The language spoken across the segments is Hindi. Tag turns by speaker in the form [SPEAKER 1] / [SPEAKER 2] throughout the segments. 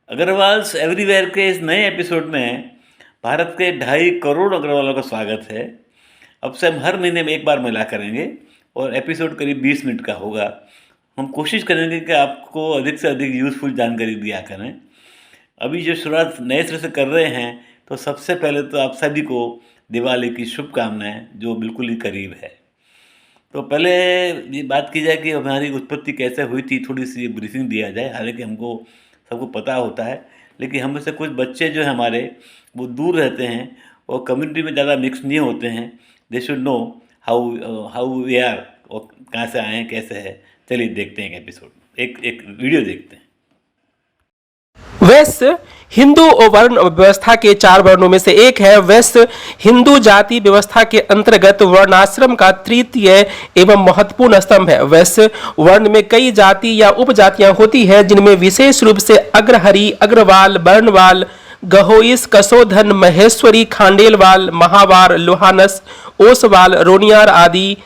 [SPEAKER 1] अग्रवाल्स एवरीवेयर के इस नए एपिसोड में भारत के 2.5 करोड़ अग्रवालों का स्वागत है। अब से हम हर महीने में एक बार मिला करेंगे और एपिसोड करीब 20 मिनट का होगा। हम कोशिश करेंगे कि आपको अधिक से अधिक यूज़फुल जानकारी दिया करें। अभी जो शुरुआत नए सिरे से कर रहे हैं तो सबसे पहले तो आप सभी को दिवाली की शुभकामनाएं, जो बिल्कुल ही करीब है। तो पहले ये बात की जाए कि हमारी उत्पत्ति कैसे हुई थी, थोड़ी सी ब्रीफिंग दिया जाए। हालांकि हमको सबको पता होता है, लेकिन हम में से कुछ बच्चे जो हैं हमारे, वो दूर रहते हैं और कम्युनिटी में ज़्यादा मिक्स नहीं होते हैं। They should know how we are, और कहाँ से आए हैं, कैसे है। चलिए देखते हैं एक वीडियो देखते हैं।
[SPEAKER 2] वैश्य हिंदू वर्ण व्यवस्था के 4 वर्णों में से एक है। वैश्य हिंदू जाति व्यवस्था के अंतर्गत वर्णाश्रम का तृतीय एवं महत्वपूर्ण स्तंभ है। वैश्य वर्ण में कई जाति या उपजातियां होती है, जिनमें विशेष रूप से अग्रहरि, अग्रवाल, वर्णवाल, गहोइस, कसोधन, महेश्वरी, खांडेलवाल, महावार, लोहानस, ओसवाल, रोनियार आदि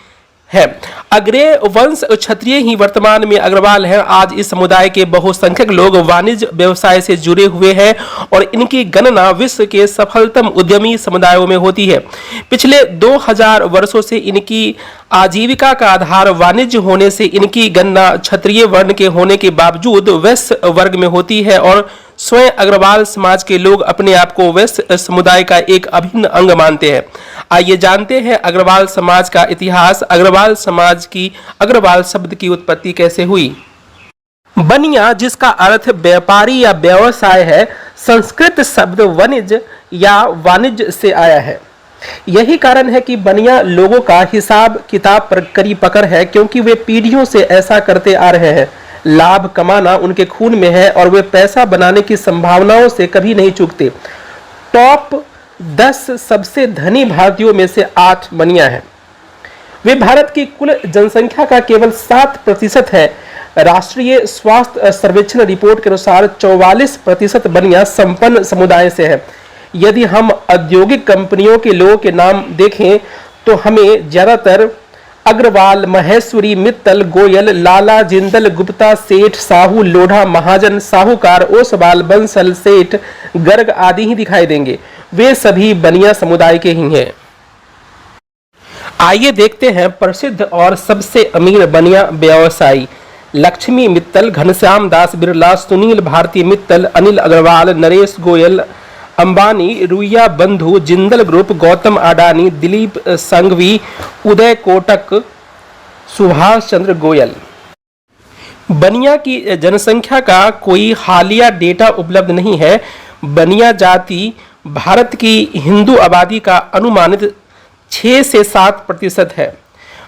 [SPEAKER 2] है। अग्रेय वंश क्षत्रिय ही वर्तमान में अग्रवाल हैं। आज इस समुदाय के बहुसंख्यक लोग वाणिज्य व्यवसाय से जुड़े हुए हैं और इनकी गणना विश्व के सफलतम उद्यमी समुदायों में होती है। पिछले 2000 वर्षों से इनकी आजीविका का आधार वाणिज्य होने से इनकी गणना क्षत्रिय वर्ण के होने के बावजूद वैश्य वर्ग में होती है और स्वयं अग्रवाल समाज के लोग अपने आप को वैश्य समुदाय का एक अभिन्न अंग मानते हैं। आइए जानते हैं अग्रवाल समाज का इतिहास। अग्रवाल समाज की अग्रवाल शब्द की उत्पत्ति कैसे हुई। बनिया, जिसका अर्थ व्यापारी या व्यवसाय है, संस्कृत शब्द वनिज या वाणिज्य से आया है। यही कारण है कि बनिया लोगों का हिसाब किताब पर कड़ी पकड़ है, क्योंकि वे पीढ़ियों से ऐसा करते आ रहे हैं। लाभ कमाना उनके खून में है और वे पैसा बनाने की संभावनाओं से कभी नहीं चूकते। टॉप 10 सबसे धनी भारतीयों में से 8 बनिया हैं। वे भारत की कुल जनसंख्या का केवल 7% है। राष्ट्रीय स्वास्थ्य सर्वेक्षण रिपोर्ट के अनुसार 44% बनिया संपन्न समुदाय से है। यदि हम औद्योगिक कंपनियों के लोगों के नाम देखें तो हमें ज्यादातर अग्रवाल, महेश्वरी, मित्तल, गोयल, लाला, जिंदल, गुप्ता, सेठ, साहू, लोढ़ा, महाजन, साहूकार, ओसवाल, बंसल, सेठ, गर्ग आदि ही दिखाई देंगे। वे सभी बनिया समुदाय के ही हैं। आइए देखते हैं प्रसिद्ध और सबसे अमीर बनिया व्यवसायी। लक्ष्मी मित्तल, घनश्याम दास बिरला, सुनील भारती मित्तल, अनिल अग्रवाल, नरेश गोयल, अंबानी, रुइया बंधु, जिंदल ग्रुप, गौतम अडानी, दिलीप संघवी, उदय कोटक, सुभाष चंद्र गोयल। बनिया की जनसंख्या का कोई हालिया डेटा उपलब्ध नहीं है। बनिया जाति भारत की हिंदू आबादी का अनुमानित 6 से 7% है।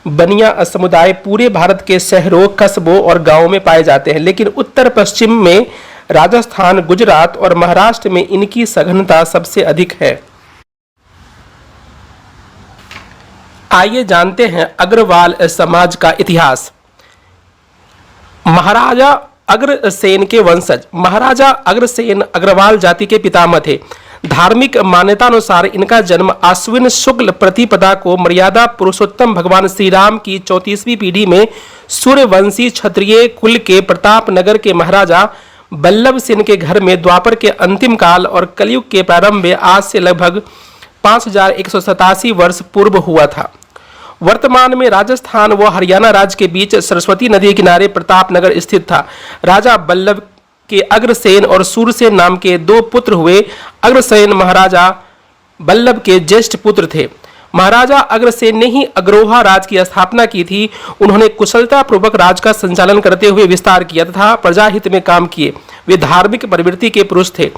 [SPEAKER 2] बनिया समुदाय पूरे भारत के शहरों, कस्बों और गांवों में पाए जाते हैं, लेकिन उत्तर पश्चिम में राजस्थान, गुजरात और महाराष्ट्र में इनकी सघनता सबसे अधिक है। आइए जानते हैं अग्रवाल समाज का इतिहास। महाराजा अग्रसेन के वंशज। महाराजा अग्रसेन अग्रवाल जाति के पितामह थे। धार्मिक मान्यता अनुसार इनका जन्म आश्विन शुक्ल प्रतिपदा को मर्यादा पुरुषोत्तम भगवान श्री राम की 34वीं पीढ़ी में सूर्यवंशी क्षत्रिय कुल के प्रताप नगर के महाराजा बल्लभ सेन के घर में द्वापर के अंतिम काल और कलयुग के प्रारंभ में आज से लगभग 5187 वर्ष पूर्व हुआ था। वर्तमान में राजस्थान व हरियाणा राज्य के बीच सरस्वती नदी के किनारे प्रताप नगर स्थित था। राजा बल्लभ के अग्रसेन और सूरसेन नाम के 2 पुत्र हुए। अग्रसेन महाराजा बल्लभ के ज्येष्ठ पुत्र थे। महाराजा अग्रसेन ने ही अग्रोहा राज की स्थापना की थी। उन्होंने कुशलता पूर्वक राज का संचालन करते हुए विस्तार किया तथा प्रजाहित में काम किए। वे धार्मिक प्रवृत्ति के पुरुष थे।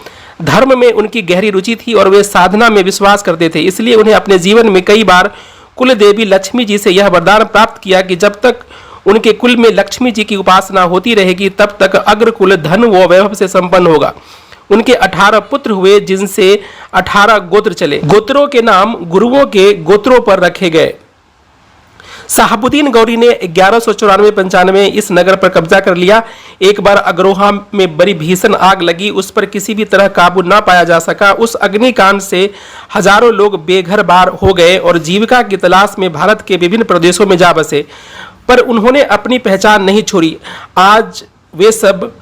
[SPEAKER 2] धर्म में उनकी गहरी रुचि थी और वे साधना में विश्वास करते थे। इसलिए उन्हें अपने जीवन में कई बार कुल देवी लक्ष्मी जी से यह वरदान प्राप्त किया कि जब तक उनके कुल में लक्ष्मी जी की उपासना होती रहेगी, तब तक अग्र कुल धन व वैभव से संपन्न होगा। उनके 18 पुत्र हुए, जिनसे 18 गोत्र चले। गोत्रों के नाम गुरुओं के गोत्रों पर रखे गए। शहाबुद्दीन गौरी ने 1194-95 इस नगर पर कब्जा कर लिया। एक बार अग्रोहा में बड़ी भीषण आग लगी, उस पर किसी भी तरह काबू ना पाया जा सका। उस अग्निकांड से हजारों लोग बेघर बार हो गए और जीविका की तलाश में भारत के विभिन्न प्रदेशों में जा बसे, पर उन्होंने अपनी पहचान नहीं छोड़ी। आज वे सब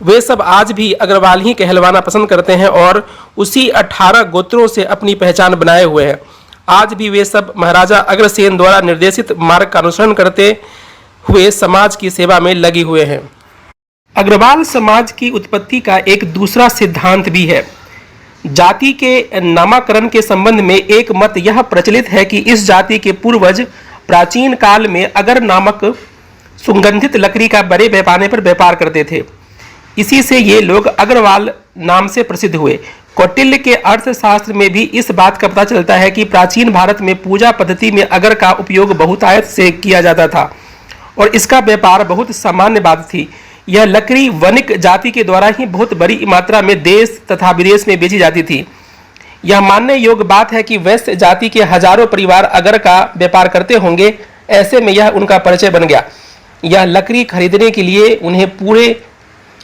[SPEAKER 2] वे सब आज भी अग्रवाल ही कहलवाना पसंद करते हैं और उसी 18 गोत्रों से अपनी पहचान बनाए हुए हैं। आज भी वे सब महाराजा अग्रसेन द्वारा निर्देशित मार्ग का अनुसरण करते हुए समाज की सेवा में लगे हुए हैं। अग्रवाल समाज की उत्पत्ति का एक दूसरा सिद्धांत भी है। जाति के नामकरण के संबंध में एक मत यह प्रचलित है कि इस जाति के पूर्वज प्राचीन काल में अगर नामक सुगंधित लकड़ी का बड़े पैमाने पर व्यापार करते थे। इसी से ये लोग अग्रवाल नाम से प्रसिद्ध हुए। कौटिल्य के अर्थशास्त्र में भी इस बात का पता चलता है कि प्राचीन भारत में पूजा पद्धति में अगर का उपयोग बहुतायत से किया जाता था और इसका व्यापार बहुत सामान्य बात थी। यह लकड़ी वणिक जाति के द्वारा ही बहुत बड़ी मात्रा में देश तथा विदेश में बेची जाती थी। यह मानने योग्य बात है कि वैश्य जाति के हजारों परिवार अगर का व्यापार करते होंगे। ऐसे में यह उनका परिचय बन गया। यह लकड़ी खरीदने के लिए उन्हें पूरे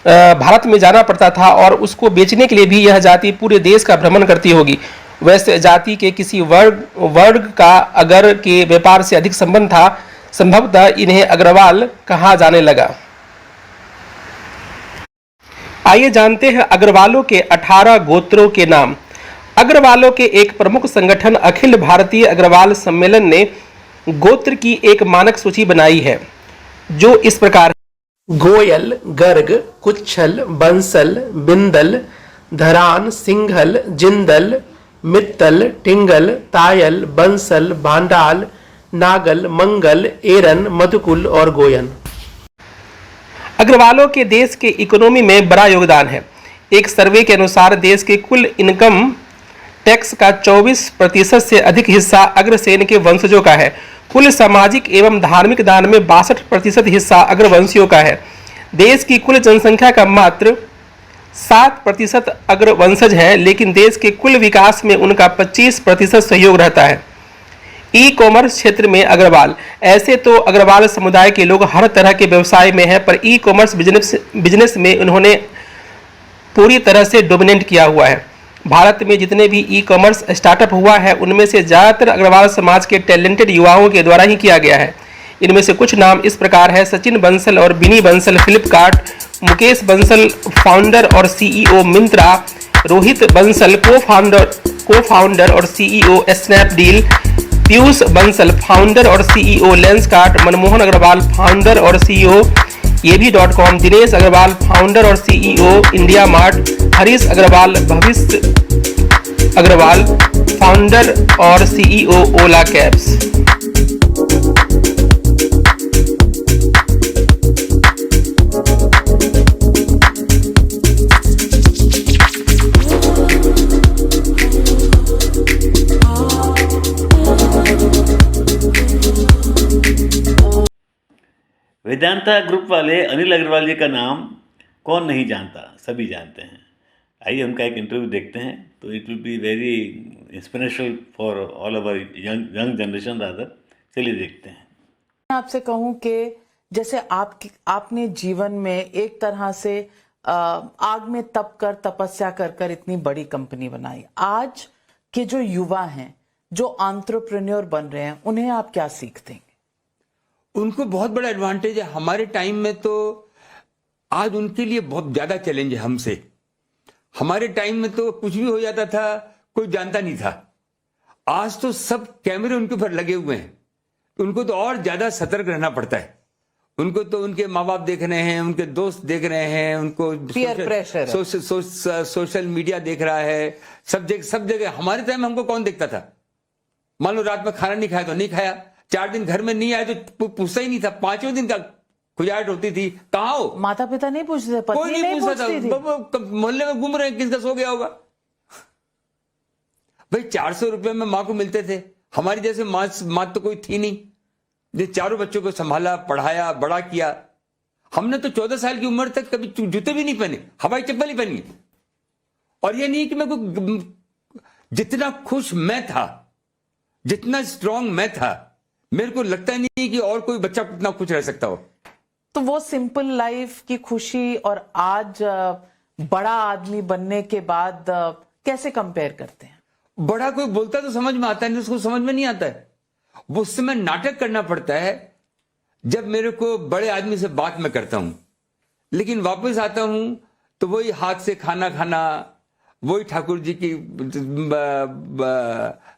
[SPEAKER 2] भारत में जाना पड़ता था और उसको बेचने के लिए भी यह जाति पूरे देश का भ्रमण करती होगी। वैश्य जाति के किसी वर्ग का अगर के व्यापार से अधिक संबंध था। संभवतः इन्हें अग्रवाल कहा जाने लगा। आइए जानते हैं अग्रवालों के 18 गोत्रों के नाम। अग्रवालों के एक प्रमुख संगठन अखिल भारतीय अग्रवाल सम्मेलन ने गोत्र की एक मानक सूची बनाई है जो इस प्रकार: गोयल, गर्ग, कुच्छल, बंसल, बिंदल, धरान, सिंघल, जिंदल, मित्तल, टिंगल, तायल, बंसल, भांडाल, नागल, मंगल, एरन, मधुकुल और गोयन। अग्रवालों के देश के इकोनॉमी में बड़ा योगदान है। एक सर्वे के अनुसार देश के कुल इनकम टैक्स का 24% से अधिक हिस्सा अग्रसेन के वंशजों का है। कुल सामाजिक एवं धार्मिक दान में 62% हिस्सा अग्रवंशियों का है। देश की कुल जनसंख्या का मात्र 7% अग्रवंशज है, लेकिन देश के कुल विकास में उनका 25% सहयोग रहता है। ई कॉमर्स क्षेत्र में अग्रवाल। ऐसे तो अग्रवाल समुदाय के लोग हर तरह के व्यवसाय में हैं, पर ई कॉमर्स बिजनेस में उन्होंने पूरी तरह से डोमिनेट किया हुआ है। भारत में जितने भी ई कॉमर्स स्टार्टअप हुआ है उनमें से ज़्यादातर अग्रवाल समाज के टैलेंटेड युवाओं के द्वारा ही किया गया है। इनमें से कुछ नाम इस प्रकार है: सचिन बंसल और बिनी बंसल फ्लिपकार्ट, मुकेश बंसल फाउंडर और CEO Myntra, Rohit Bansal cofounder और CEO Snapdeal, Piyush Bansal founder और CEO Lenskart, Manmohan Agarwal founder और सीईओ ये.भी.com, दिनेश अग्रवाल फाउंडर और CEO India mart, Harish Agarwal Bhavish Aggarwal founder और CEO Ola cabs.
[SPEAKER 1] Vedanta group वाले अनिल अग्रवाल जी का नाम कौन नहीं जानता, सभी जानते हैं। आइए उनका एक इंटरव्यू देखते हैं, तो it will be very inspirational for all over young generation rather. चलिए देखते हैं।
[SPEAKER 3] मैं आपसे कहूं कि जैसे आपने जीवन में एक तरह से आग में तप कर तपस्या कर इतनी बड़ी कंपनी बनाई। आज के जो युवा हैं, जो एंटरप्रेन्योर बन रहे हैं, उन्हें आप क्या सीख देंगे?
[SPEAKER 4] उनको बहुत बड़ा एडवांटेज है। हमारे टाइम में तो आज उनके लिए बहुत ज्यादा चैलेंज है हमसे। हमारे टाइम में तो कुछ भी हो जाता था, कोई जानता नहीं था। आज तो सब कैमरे उनके ऊपर लगे हुए हैं, उनको तो और ज्यादा सतर्क रहना पड़ता है। उनको तो उनके माँ बाप देख रहे हैं, उनके दोस्त देख रहे हैं, उनको
[SPEAKER 3] पीयर प्रेशर,
[SPEAKER 4] सोशल मीडिया देख रहा है, सब जगह। हमारे टाइम में हमको कौन देखता था? मान लो रात में खाना नहीं खाया तो नहीं खाया, 4 दिन घर में नहीं आए तो पूछता ही नहीं था, 5वें दिन का खुजाहट होती थी, कहाँ हो?
[SPEAKER 3] माता पिता नहीं पूछते,
[SPEAKER 4] कोई नहीं पूछता था, मोहल्ले में घूम रहे हैं, किसका सो गया होगा। भाई 400 रुपए में माँ को मिलते थे। हमारी जैसे माँ तो कोई थी नहीं, जो चारों बच्चों को संभाला, पढ़ाया, बड़ा किया। हमने तो 14 साल की उम्र तक कभी जूते भी नहीं पहने, हवाई चप्पल ही पहनी। और ये नहीं कि मैं को जितना खुश मैं था, जितना स्ट्रांग मैं था, मेरे को लगता नहीं कि और कोई बच्चा इतना खुश रह सकता हो।
[SPEAKER 3] तो वो सिंपल लाइफ की खुशी और आज बड़ा आदमी बनने के बाद कैसे कंपेयर करते हैं?
[SPEAKER 4] बड़ा कोई बोलता तो समझ में आता है, नहीं उसको समझ में नहीं आता है। वो उस समय नाटक करना पड़ता है। जब मेरे को बड़े आदमी से बात मैं करता हूं, लेकिन वापस आता हूं तो वही हाथ से खाना खाना, वही ठाकुर जी की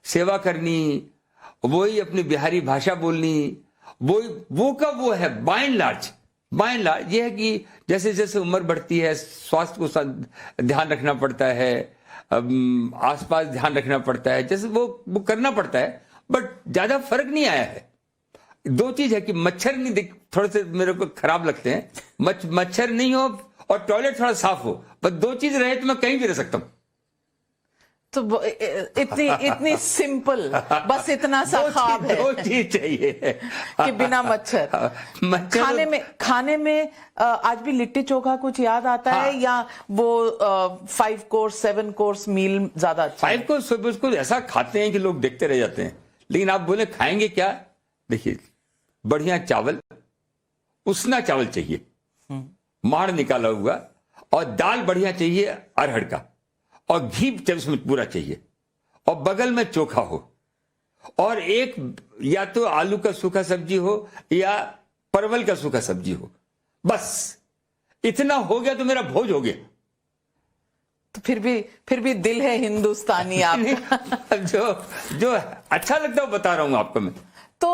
[SPEAKER 4] सेवा करनी, वही अपनी बिहारी भाषा बोलनी, वो का वो है। बाय एंड लार्ज ये है कि जैसे जैसे उम्र बढ़ती है, स्वास्थ्य को ध्यान रखना पड़ता है, आसपास ध्यान रखना पड़ता है, जैसे वो करना पड़ता है, बट ज्यादा फर्क नहीं आया है। दो चीज है कि मच्छर नहीं दिख, थोड़े से मेरे को खराब लगते हैं, मच्छर नहीं हो और टॉयलेट थोड़ा साफ हो, बस दो चीज रहे तो मैं कहीं भी रह सकता हूं।
[SPEAKER 3] तो इतनी सिंपल, बस इतना सा ख्वाब है।
[SPEAKER 4] दो चीज चाहिए
[SPEAKER 3] कि बिना मच्छर। खाने में आज भी लिट्टी चोखा कुछ याद आता है, या वो 5 कोर्स 7 कोर्स मील ज्यादा अच्छा?
[SPEAKER 4] 5 कोर्स बिल्कुल ऐसा खाते हैं कि लोग देखते रह जाते हैं, लेकिन आप बोले खाएंगे क्या? देखिए, बढ़िया चावल, उसना चावल चाहिए, माड़ निकाला हुआ, और दाल बढ़िया चाहिए अरहर का, और घी उसमें पूरा चाहिए, और बगल में चोखा हो, और एक या तो आलू का सूखा सब्जी हो या परवल का सूखा सब्जी हो, बस इतना हो गया तो मेरा भोज हो गया।
[SPEAKER 3] तो फिर भी दिल है हिंदुस्तानी आप।
[SPEAKER 4] जो अच्छा लगता है वो बता रहा हूं आपको मैं।
[SPEAKER 3] तो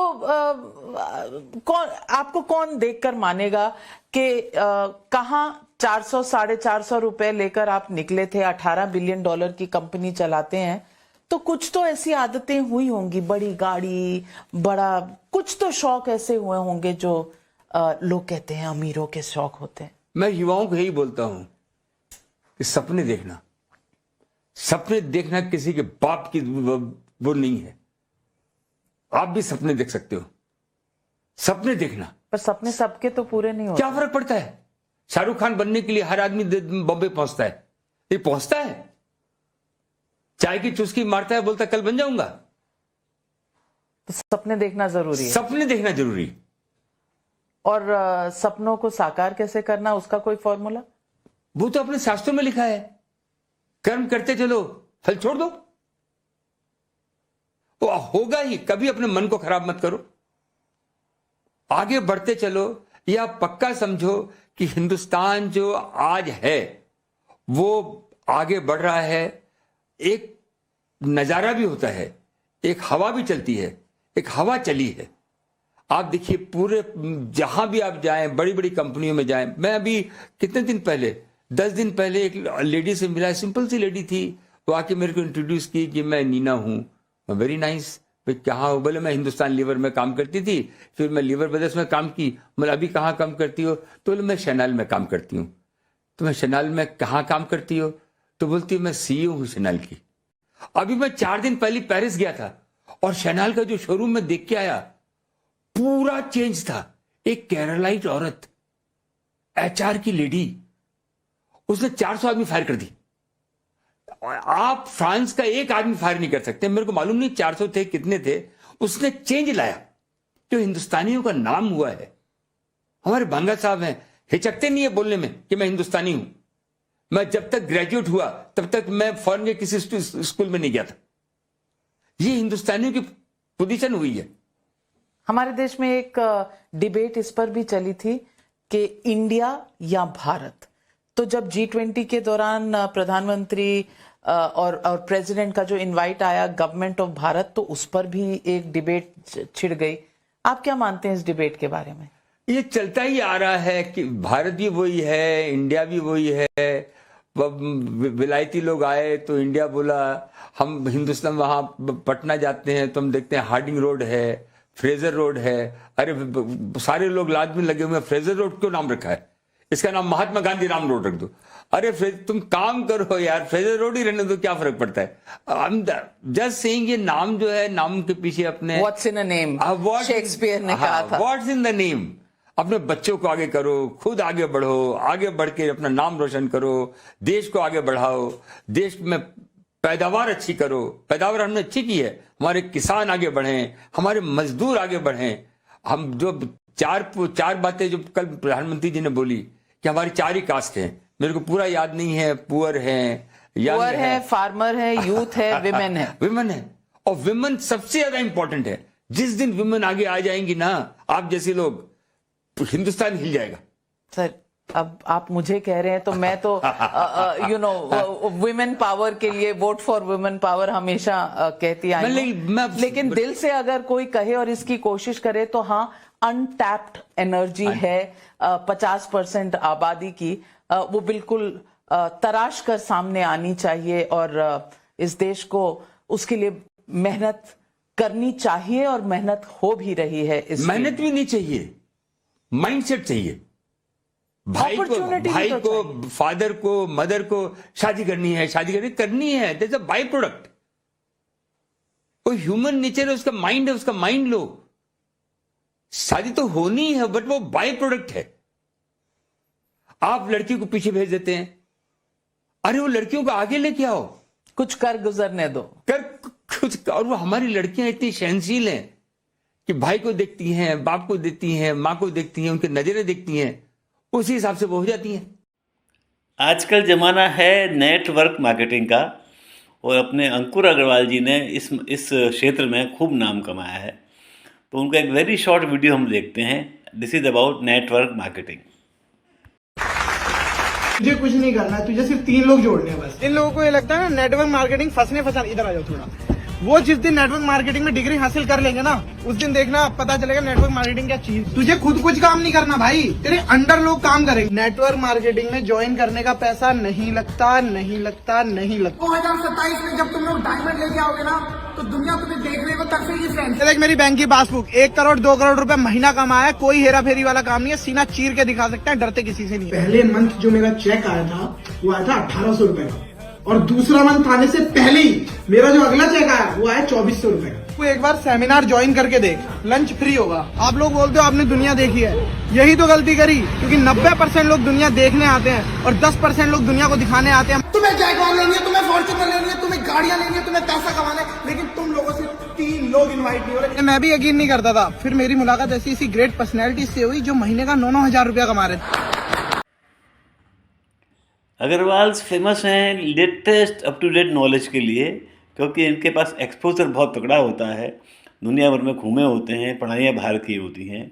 [SPEAKER 3] कौन देखकर मानेगा कि कहां 400 450 रुपए लेकर आप निकले थे, $18 बिलियन की कंपनी चलाते हैं, तो कुछ तो ऐसी आदतें हुई होंगी, बड़ी गाड़ी, बड़ा कुछ तो शौक ऐसे हुए होंगे जो लोग कहते हैं अमीरों के शौक होते हैं।
[SPEAKER 4] मैं युवाओं को यही बोलता हूं कि सपने देखना किसी के बाप की वो नहीं है। आप भी सपने देख सकते हो, सपने देखना,
[SPEAKER 3] पर सपने सबके तो पूरे नहीं होते।
[SPEAKER 4] क्या फर्क पड़ता है? शाहरुख खान बनने के लिए हर आदमी बॉम्बे पहुंचता है, ये पहुंचता है, चाय की चुस्की मारता है, बोलता है कल बन जाऊंगा।
[SPEAKER 3] तो सपने देखना जरूरी है।
[SPEAKER 4] सपने देखना जरूरी।
[SPEAKER 3] और सपनों को साकार कैसे करना, उसका कोई फॉर्मूला?
[SPEAKER 4] वो तो अपने शास्त्रों में लिखा है, कर्म करते चलो, फल छोड़ दो, वो होगा ही। कभी अपने मन को खराब मत करो, आगे बढ़ते चलो। या पक्का समझो कि हिंदुस्तान जो आज है वो आगे बढ़ रहा है। एक नजारा भी होता है, एक हवा भी चलती है, एक हवा चली है। आप देखिए, पूरे जहां भी आप जाएं, बड़ी बड़ी कंपनियों में जाएं। मैं अभी कितने दिन पहले, 10 दिन पहले एक लेडी से मिला, सिंपल सी लेडी थी, वो आके मेरे को इंट्रोड्यूस की कि मैं नीना हूं। Very nice. कहाँ हो? बोले मैं हिंदुस्तान लीवर में काम करती थी, फिर मैं लीवर ब्रदर्स में काम की। मतलब अभी कहाँ काम करती हो? तो बोले मैं शैनाल में काम करती हूँ। तो मैं शैनाल में कहाँ काम करती हो? तो बोलती मैं CEO हूँ शैनाल की। अभी मैं 4 दिन पहले पेरिस गया था और शैनाल का जो शोरूम में देख के आया, पूरा चेंज था। एक केरलाइट औरत, HR की लेडी, उसने 400 आदमी फायर कर दी। आप फ्रांस का एक आदमी फायर नहीं कर सकते। मेरे को मालूम नहीं 400 थे कितने थे, उसने चेंज लाया जो हिंदुस्तानियों का नाम हुआ है। हमारे भांगा साहब हैं, हिचकते नहीं है बोलने में कि मैं हिंदुस्तानी हूं। मैं जब तक ग्रेजुएट हुआ तब तक मैं फॉरेन के किसी स्कूल में नहीं गया था। ये हिंदुस्तानियों की पोजीशन हुई है।
[SPEAKER 3] हमारे देश में एक डिबेट इस पर भी चली थी कि इंडिया या भारत। तो जब G20 के दौरान प्रधानमंत्री और प्रेसिडेंट का जो इनवाइट आया, गवर्नमेंट ऑफ भारत, तो उस पर भी एक डिबेट छिड़ गई। आप क्या मानते हैं इस डिबेट के बारे में?
[SPEAKER 4] ये चलता ही आ रहा है कि भारत भी वही है, इंडिया भी वही है। विलायती लोग आए तो इंडिया बोला, हम हिंदुस्तान वहां पटना जाते हैं तो हम देखते हैं हार्डिंग रोड है, फ्रेजर रोड है। अरे सारे लोग लाद में लगे हुए हैं, फ्रेजर रोड क्यों नाम रखा है? इसका नाम महात्मा गांधी राम रोड रख दो। अरे तुम काम करो यार, फ्रेजर रोड ही रहने दो, क्या फर्क पड़ता है? जस्ट सेइंग, ये नाम जो है, नाम के पीछे अपने
[SPEAKER 3] what's in a name, Shakespeare ने कहा था।
[SPEAKER 4] What's in the name. अपने बच्चों को आगे करो, खुद आगे बढ़ो, आगे बढ़ के अपना नाम रोशन करो, देश को आगे बढ़ाओ, देश में पैदावार अच्छी करो। पैदावार हमने अच्छी की है, हमारे किसान आगे बढ़े, हमारे मजदूर आगे बढ़े। हम जो चार बातें जो कल प्रधानमंत्री जी ने बोली कि हमारी 4 ही कास्ट हैं, मेरे को पूरा याद नहीं है। पुअर है,
[SPEAKER 3] फार्मर है, यूथ है, विमेन है।
[SPEAKER 4] विमेन है, और विमेन सबसे ज्यादा इंपॉर्टेंट है। जिस दिन विमेन आगे आ जाएंगी ना, आप जैसे लोग, हिंदुस्तान हिल जाएगा।
[SPEAKER 3] सर, अब आप मुझे कह रहे हैं तो मैं तो वुमेन पावर के लिए वोट फॉर वुमेन पावर हमेशा कहती आई हूं। लेकिन दिल से अगर कोई कहे और इसकी कोशिश करे तो हाँ, अनटैप्ड एनर्जी है 50% आबादी की, वो बिल्कुल तराश कर सामने आनी चाहिए और इस देश को उसके लिए मेहनत करनी चाहिए और मेहनत हो भी रही है। इस
[SPEAKER 4] मेहनत भी नहीं चाहिए, माइंडसेट चाहिए। भाई को फादर को मदर को शादी करनी है, करनी है, दैट्स अ बाय प्रोडक्ट। वो ह्यूमन नेचर है, उसका माइंड है, उसका माइंड लो। शादी तो होनी है बट वो बाय प्रोडक्ट है। आप लड़की को पीछे भेज देते हैं, अरे वो लड़कियों को आगे लेके आओ,
[SPEAKER 3] कुछ कर गुजरने दो,
[SPEAKER 4] कुछ। और वो हमारी लड़कियां इतनी सहनशील हैं कि भाई को देखती हैं, बाप को देखती हैं, माँ को देखती हैं, उनकी नजरें देखती हैं, उसी हिसाब से वो हो जाती हैं।
[SPEAKER 1] आजकल ज़माना है नेटवर्क मार्केटिंग का, और अपने अंकुर अग्रवाल जी ने इस क्षेत्र में खूब नाम कमाया है। तो उनका एक वेरी शॉर्ट वीडियो हम देखते हैं। This is about network marketing.
[SPEAKER 5] तुझे कुछ नहीं करना है, तुझे सिर्फ 3 लोग जोड़ने हैं बस। इन लोगों को ये लगता है ना नेटवर्क मार्केटिंग फंसना। इधर आ जाओ थोड़ा। वो जिस दिन नेटवर्क मार्केटिंग में डिग्री हासिल कर लेंगे ना, उस दिन देखना पता चलेगा नेटवर्क मार्केटिंग क्या चीज। तुझे खुद कुछ काम नहीं करना भाई, तेरे अंडर लोग काम करेंगे। नेटवर्क मार्केटिंग में ज्वाइन करने का पैसा नहीं लगता। 2027 में जब तुम लोग डायमंड लेके आओगे ना, तो दुनिया तुम्हें देखने को तरसेगी फ्रेंड। देख मेरी बैंक की पासबुक, 1 करोड़ 2 करोड़ रुपए महीना कमाया, कोई हेरा फेरी वाला काम नहीं है, सीना चीर के दिखा सकता है, डरते किसी से नहीं। पहले मंथ जो मेरा चेक आया था वो आया था 1800 रुपए का, और दूसरा मंथ आने से पहले ही मेरा जो अगला चेक आया वो आया 2400 रुपए का। तू एक बार सेमिनार ज्वाइन करके देख, लंच फ्री होगा। आप लोग बोलते हो आपने दुनिया देखी है, यही तो गलती करी, क्योंकि 90% लोग दुनिया देखने आते हैं और 10% लोग दुनिया को दिखाने आते हैं। तुम्हें जैगवार लेनी है, तुम्हें फॉर्च्यूनर लेनी है, तुम्हें गाड़ियां लेनी है, तुम्हें पैसा कमाना है, लेकिन तुम लोगों से 3 लोग इन्वाइट नहीं हो रहे। मैं भी यकीन नहीं करता था, फिर मेरी मुलाकात ऐसी ग्रेट पर्सनैलिटी से हुई जो महीने का 9-9 हजार रुपया कमा रहे थे।
[SPEAKER 1] अग्रवाल फेमस हैं latest up to date knowledge के लिए, क्योंकि इनके पास एक्सपोजर बहुत तगड़ा होता है, दुनिया भर में घूमे होते हैं, पढ़ाइयाँ बाहर की होती हैं।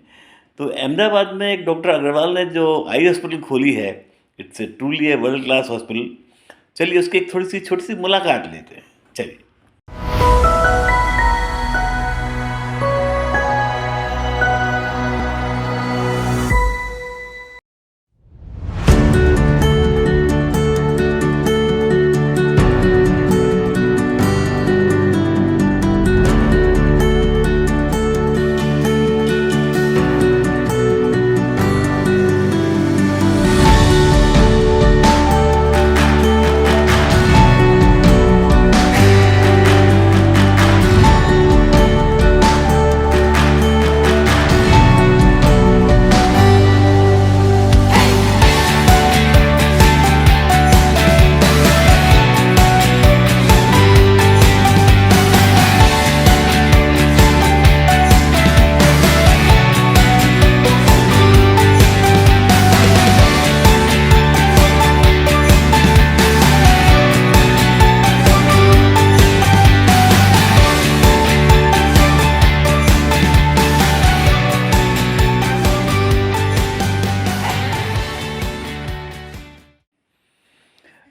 [SPEAKER 1] तो अहमदाबाद में एक डॉक्टर अग्रवाल ने जो आई हॉस्पिटल खोली है, it's a truly a world class hospital. चलिए उसकी एक छोटी सी मुलाकात लेते हैं। चलिए।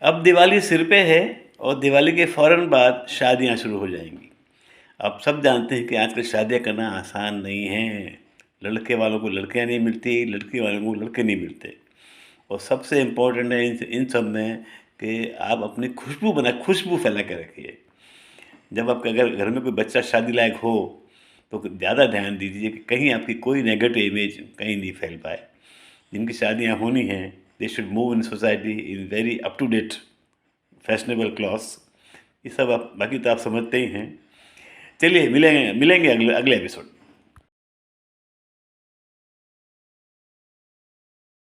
[SPEAKER 1] अब दिवाली सिर पे है और दिवाली के फ़ौरन बाद शादियां शुरू हो जाएंगी। अब सब जानते हैं कि आजकल शादियां करना आसान नहीं है। लड़के वालों को लड़कियां नहीं मिलती, लड़की वालों को लड़के नहीं मिलते। और सबसे इम्पोर्टेंट है इन सब में कि आप अपनी खुशबू फैला के रखिए। जब आपके अगर घर में कोई बच्चा शादी लायक हो तो ज़्यादा ध्यान दीजिए कि कहीं आपकी कोई नेगेटिव इमेज कहीं नहीं फैल पाए। जिनकी शादियां होनी हैं, they should move in society in very up to date fashionable clothes. ये सब आप बाकी तो आप समझते ही हैं। चलिए मिलेंगे अगले एपिसोड।